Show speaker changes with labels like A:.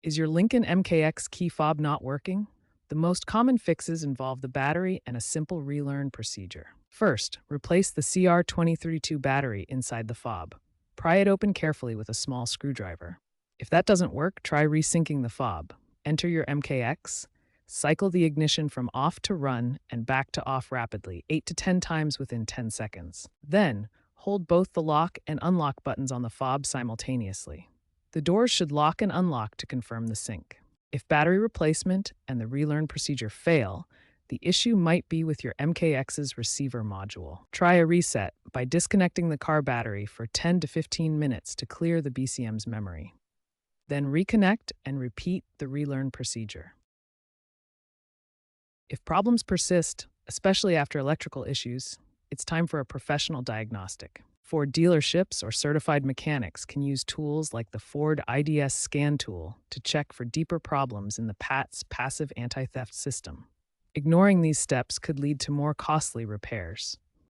A: Is your Lincoln MKX key fob not working? The most common fixes involve the battery and a simple relearn procedure. First, replace the CR232 battery inside the fob. Pry it open carefully with a small screwdriver. If that doesn't work, try resyncing the fob. Enter your MKX, cycle the ignition from off to run and back to off rapidly, 8 to 10 times within 10 seconds. Then, hold both the lock and unlock buttons on the fob simultaneously. The doors should lock and unlock to confirm the sync. If battery replacement and the relearn procedure fail, the issue might be with your MKX's receiver module. Try a reset by disconnecting the car battery for 10 to 15 minutes to clear the BCM's memory. Then reconnect and repeat the relearn procedure. If problems persist, especially after electrical issues, it's time for a professional diagnostic. Ford dealerships or certified mechanics can use tools like the Ford IDS scan tool to check for deeper problems in the PAT's passive anti-theft system. Ignoring these steps could lead to more costly repairs.